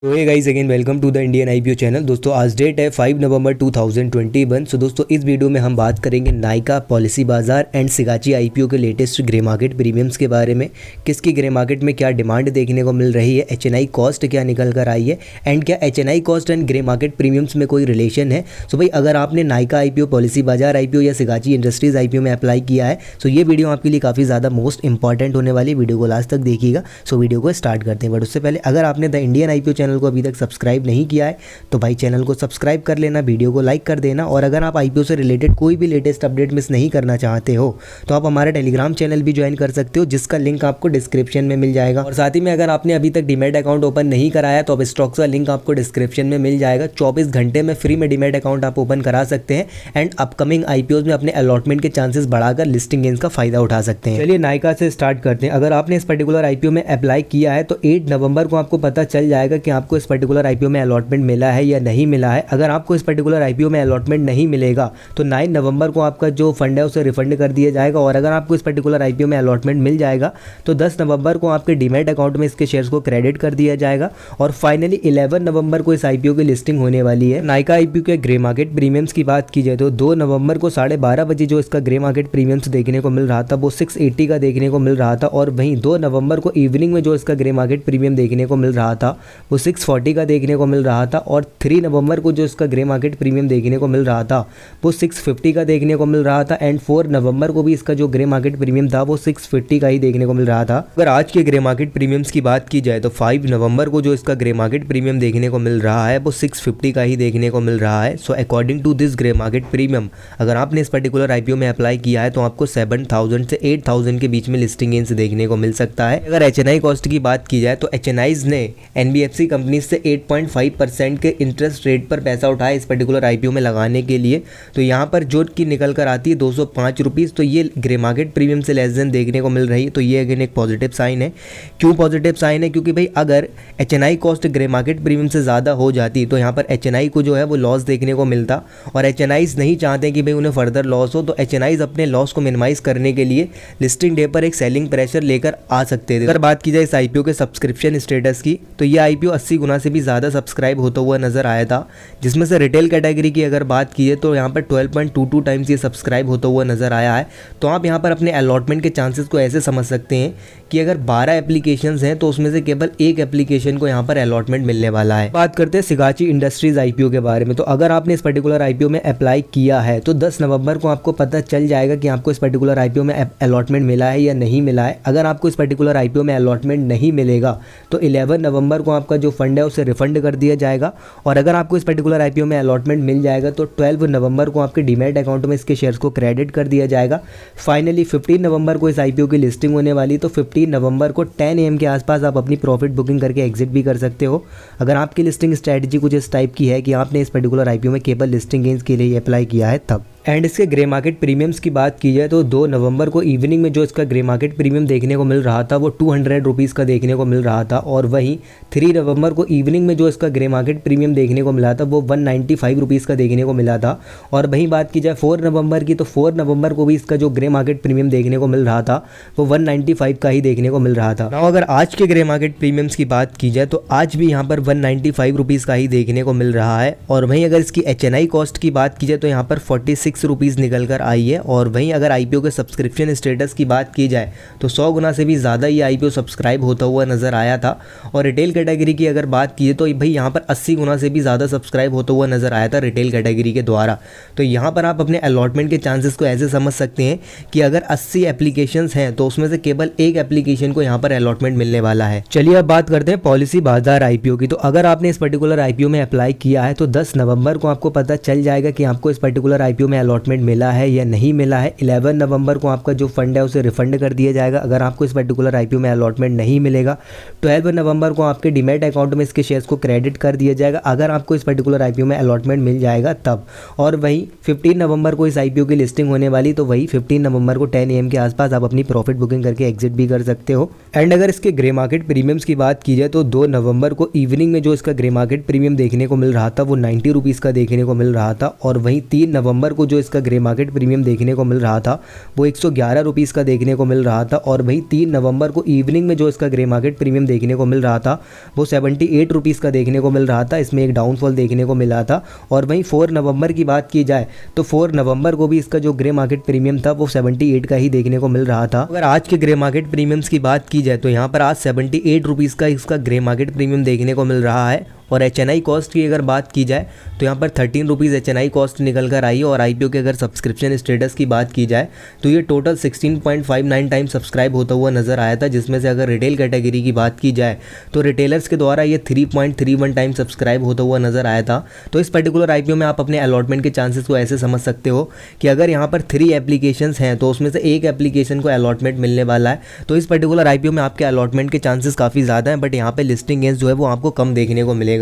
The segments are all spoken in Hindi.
तो hey guys again welcome to the Indian IPO channel. दोस्तों आज डेट है 5 नवंबर 2021। सो दोस्तों इस वीडियो में हम बात करेंगे नाइका, पॉलिसी बाजार एंड सिगाची आईपीओ के लेटेस्ट ग्रे मार्केट प्रीमियम्स के बारे में। किसकी ग्रे मार्केट में क्या डिमांड देखने को मिल रही है, एचएनआई कॉस्ट क्या निकल कर आई है एंड क्या HNI cost and grey market premiums में कोई रिलेशन है। सो भाई अगर आपने नाइका आईपीओ, पॉलिसी बाजार आईपीओ या सिगाची इंडस्ट्रीज आईपीओ में अप्लाई किया है तो ये वीडियो आपके लिए काफ़ी ज़्यादा मोस्ट इंपॉर्टेंट होने वाली। वीडियो को लास्ट तक देखिएगा। सो वीडियो को स्टार्ट करते हैं, बट उससे पहले अगर आपने द इंडियन आईपीओ चैनल को अभी तक सब्सक्राइब नहीं किया है तो भाई चैनल को सब्सक्राइब कर लेना, वीडियो को लाइक कर देना। और अगर आप आईपीओ से रिलेटेड कोई भी लेटेस्ट अपडेट मिस नहीं करना चाहते हो तो आप हमारा टेलीग्राम चैनल भी ज्वाइन कर सकते हो, जिसका लिंक आपको डिस्क्रिप्शन में मिल जाएगा। और साथ ही में अगर आपने अभी तक डीमैट अकाउंट ओपन नहीं कराया तो अब स्टॉक्स का लिंक आपको डिस्क्रिप्शन में मिल जाएगा। 24 घंटे में फ्री में डीमैट अकाउंट आप ओपन करा सकते हैं एंड अपकमिंग आईपीओ में अपने अलॉटमेंट के चांसेस बढ़ाकर लिस्टिंग गेन्स का फायदा उठा सकते हैं। चलिए नाइका से स्टार्ट करते हैं। अगर आपने इस पर्टिकुलर आईपीओ में अप्लाई किया है तो 8 नवंबर को आपको पता चल जाएगा कि आपको इस पर्टिकुलर आईपीओ में अलॉटमेंट मिला है या नहीं मिला है। अगर आपको इस पर्टिकुलर आईपीओ में अलॉटमेंट नहीं मिलेगा तो 9 नवंबर को आपका जो फंड है उसे रिफंड कर दिया जाएगा। और अगर आपको इस पर्टिकुलर आईपीओ में अलॉटमेंट मिल जाएगा तो 10 नवंबर को आपके डीमैट अकाउंट में इसके शेयर्स को क्रेडिट कर दिया जाएगा। और फाइनली 11 नवंबर को इस आईपीओ की लिस्टिंग होने वाली है। नाइका आईपीओ के ग्रे मार्केट प्रीमियम्स की बात की जाए तो 2 नवंबर को 12:30 बजे जो इसका ग्रे मार्केट प्रीमियम्स देखने को मिल रहा था वो 680 का देखने को मिल रहा था। और वहीं 2 नवंबर को इवनिंग में जो इसका ग्रे मार्केट प्रीमियम देखने को मिल रहा था वो 640 का देखने को मिल रहा था। और 3 नवंबर को जो इसका ग्रे मार्केट प्रीमियम देखने को मिल रहा था वो 650 का देखने को मिल रहा था। एंड 4 नवंबर को भी इसका जो ग्रे मार्केट प्रीमियम था वो 650 का ही देखने को मिल रहा था। अगर आज के ग्रे मार्केट प्रीमियम्स की बात की जाए तो 5 नवंबर को जो इसका ग्रे मार्केट प्रीमियम देखने को मिल रहा है वो 650 का ही देखने को मिल रहा है। So according to this grey market premium अगर आपने इस पर्टिकुलर आईपीओ में अप्लाई किया है तो आपको 7,000 से 8,000 के बीच में लिस्टिंग गेन्स देखने को मिल सकता है। अगर एचएनआई कॉस्ट की बात की जाए तो एचएनआईज ने एनबीएफसी कंपनी से 8.5% के इंटरेस्ट रेट पर पैसा उठाया इस पर्टिकुलर आईपीओ में लगाने के लिए। तो यहाँ पर जो की निकल कर आती है 205 रुपीज़, तो ये ग्रे मार्केट प्रीमियम से लेस देन देखने को मिल रही है। तो ये अगेन एक पॉजिटिव साइन है। क्यों पॉजिटिव साइन है? क्योंकि भाई अगर HNI cost grey market premium से ज़्यादा हो जाती तो यहाँ पर एचएनआई को जो है वो लॉस देखने को मिलता। और एचएनआईज नहीं चाहते कि भाई उन्हें फर्दर लॉस हो, तो एचएनआईज अपने लॉस को मिनिमाइज करने के लिए लिस्टिंग डे पर एक सेलिंग प्रेशर लेकर आ सकते थे। अगर बात की जाए इस आईपीओ के सब्सक्रिप्शन स्टेटस की तो ये आईपीओ 80 गुना से भी ज़्यादा सब्सक्राइब होता हुआ नजर आया था, जिसमें से रिटेल कैटेगरी की अगर बात की है तो यहाँ पर 12.22 टाइम्स ये सब्सक्राइब होता हुआ नजर आया है। तो आप यहाँ पर अपने अलॉटमेंट के चांसेस को ऐसे समझ सकते हैं कि अगर 12 एप्लीकेशंस हैं तो उसमें से केवल एक एप्लीकेशन को यहाँ पर अलॉटमेंट मिलने वाला है। बात करते हैं सिगाची इंडस्ट्रीज आईपीओ के बारे में। तो अगर आपने इस पर्टिकुलर आईपीओ में अप्लाई किया है तो 10 नवंबर को आपको पता चल जाएगा कि आपको इस पर्टिकुलर आईपीओ में अलॉटमेंट मिला है या नहीं मिला है। अगर आपको इस पर्टिकुलर आईपीओ में अलॉटमेंट नहीं मिलेगा तो 11 नवंबर को आपका जो फंड है उसे रिफंड कर दिया जाएगा। और अगर आपको इस पर्टिकुलर आईपीओ में अलॉटमेंट मिल जाएगा तो 12 नवंबर को आपके डीमैट अकाउंट में इसके शेयर्स को क्रेडिट कर दिया जाएगा। फाइनली 15 नवंबर को इस आईपीओ की लिस्टिंग होने वाली, तो 15 नवंबर को 10 AM के आसपास आप अपनी प्रॉफिट बुकिंग करके एग्जिट भी कर सकते हो। अगर आपकी लिस्टिंग स्ट्रैटेजी कुछ इस टाइप की है कि आपने इस पर्टिकुलर आईपीओ में केवल लिस्टिंग गेन्स के लिए अप्लाई किया है तब। एंड इसके ग्रे मार्केट प्रीमियम्स की बात की जाए तो 2 नवंबर को इवनिंग में जो इसका ग्रे मार्केट प्रीमियम देखने को मिल रहा था वो 200 रुपीज़ का देखने को मिल रहा था। और वहीं 3 नवंबर को इवनिंग में जो इसका ग्रे मार्केट प्रीमियम देखने को मिला था वो 195 रुपीज़ का देखने को मिला था। और वहीं बात की जाए 4 नवंबर की तो 4 नवंबर को भी इसका जो ग्रे मार्केट प्रीमियम देखने को मिल रहा था वो 195 का ही देखने को मिल रहा था। नाउ अगर आज के ग्रे मार्केट प्रीमियम्स की बात की जाए तो आज भी यहाँ पर 195 रुपीज़ का ही देखने को मिल रहा है। और वहीं अगर इसकी एचएनआई कॉस्ट की बात की जाए तो यहाँ पर 46 रुपीज़ निकल कर आई है। और वहीं अगर आईपीओ के सब्सक्रिप्शन स्टेटस की बात की जाए तो 100 गुना से भी ज़्यादा ये आईपीओ सब्सक्राइब होता हुआ नजर आया था। और रिटेल कैटेगरी की अगर बात की जाए तो भाई यहाँ पर 80 गुना से भी ज़्यादा सब्सक्राइब होता हुआ नजर आया था रिटेल कैटेगरी के द्वारा। तो यहाँ पर आप अपने अलॉटमेंट के चांसेस को ऐसे समझ सकते हैं कि अगर 80 एप्लीकेशंस हैं तो उसमें से केवल एक एप्लीकेशन को यहाँ पर अलॉटमेंट मिलने वाला है। चलिए अब बात करते हैं पॉलिसी बाजार आईपीओ की। तो अगर आपने इस पर्टिकुलर आईपीओ में अप्लाई किया है तो 10 नवंबर को आपको पता चल जाएगा कि आपको इस पर्टिकुलर आईपीओ में अलॉटमेंट मिला है या नहीं मिला है। 11 नवंबर को आपका जो फंड है उसे रिफंड कर दिया जाएगा अगर आपको इस पर्टिकुलर आईपीओ में अलॉटमेंट नहीं मिलेगा। 12 नवंबर को आपके डीमैट अकाउंट में इसके शेयर्स को क्रेडिट कर दिया जाएगा अगर आपको इस पर्टिकुलर आईपीओ में अलॉटमेंट मिल जाएगा तब। और वहीं 15 नवंबर को इस आईपीओ की लिस्टिंग होने वाली, तो वही 15 नवंबर को 10 AM के आसपास आप अपनी प्रॉफिट बुकिंग करके एग्जिट भी कर सकते हो। एंड अगर इसके ग्रे मार्केट प्रीमियम्स की बात की जाए तो 2 नवंबर को इवनिंग में जो इसका ग्रे मार्केट प्रीमियम देखने को मिल रहा था वो 90 रुपीज़ का देखने को मिल रहा था। और वहीं 3 नवंबर को जो इसका ग्रे मार्केट प्रीमियम देखने को मिल रहा था वो 111 रुपीज़ का देखने को मिल रहा था। और वही 3 नवंबर को इवनिंग में जो इसका ग्रे मार्केट प्रीमियम देखने को मिल रहा था वो 78 रुपीज़ का देखने को मिल रहा था। इसमें एक डाउनफॉल देखने को मिला था। और वहीं 4 नवंबर की बात की जाए तो 4 नवंबर को भी इसका जो ग्रे मार्केट प्रीमियम था वो 78 का ही देखने को मिल रहा था। अगर आज के ग्रे मार्केट प्रीमियम्स की बात की जाए तो यहाँ पर आज 78 रुपीज़ का इसका ग्रे मार्केट प्रीमियम देखने को मिल रहा है। और HNI कॉस्ट की अगर बात की जाए तो यहाँ पर 13 रुपीज़ HNI कॉस्ट निकल कर आई है। और IPO के अगर सब्सक्रिप्शन स्टेटस की बात की जाए तो ये टोटल 16.59 टाइम सब्सक्राइब होता हुआ नज़र आया था, जिसमें से अगर रिटेल कैटेगरी की बात की जाए तो रिटेलर्स के द्वारा ये 3.31 टाइम सब्सक्राइब होता हुआ नज़र आया था। तो इस पर्टिकुलर IPO में आप अपने अलॉटमेंट के चांसेस को ऐसे समझ सकते हो कि अगर यहाँ पर 3 एप्लीकेशंस हैं तो उसमें से एक एप्लीकेशन को अलॉटमेंट मिलने वाला है। तो इस पर्टिकुलर IPO में आपके अलॉटमेंट के चांसेस काफ़ी ज़्यादा हैं, बट यहाँ पर लिस्टिंग गेंस जो है वो आपको कम देखने को मिलेगा।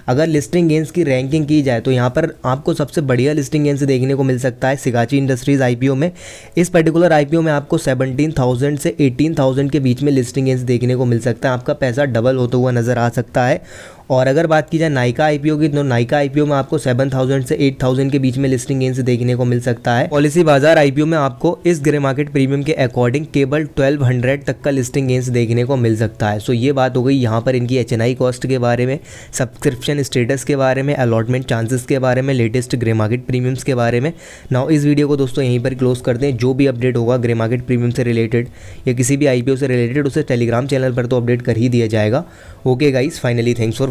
अगर लिस्टिंग गेंस की रैंकिंग की जाए तो यहाँ पर आपको सबसे बढ़िया लिस्टिंग गेंस देखने को मिल सकता है सिगाची इंडस्ट्रीज IPO में। इस पर्टिकुलर IPO में आपको 17,000 से 18,000 के बीच में लिस्टिंग गेंस देखने को मिल सकता है। आपका पैसा डबल होता हुआ नज़र आ सकता है। और अगर बात की जाए नाइका IPO की तो नाइका IPO में आपको 7,000 से 8,000 के बीच में लिस्टिंग गेंस देखने को मिल सकता है। पॉलिसी बाजार IPO में आपको इस ग्रे मार्केट प्रीमियम के अकॉर्डिंग केवल 1200 तक का लिस्टिंग गेंस देखने को मिल सकता है। सो ये बात हो गई यहाँ पर इनकी HNI कॉस्ट के बारे में, सब्सक्रिप्शन स्टेटस के बारे में, अलॉटमेंट चांसेस के बारे में, लेटेस्ट ग्रे मार्केट प्रीमियम्स के बारे में। नाउ इस वीडियो को दोस्तों यहीं पर क्लोज करते हैं। जो भी अपडेट होगा ग्रे मार्केट प्रीमियम से रिलेटेड या किसी भी IPO से रिलेटेड उसे टेलीग्राम चैनल पर तो अपडेट कर ही दिया जाएगा। Okay guys, finally thanks for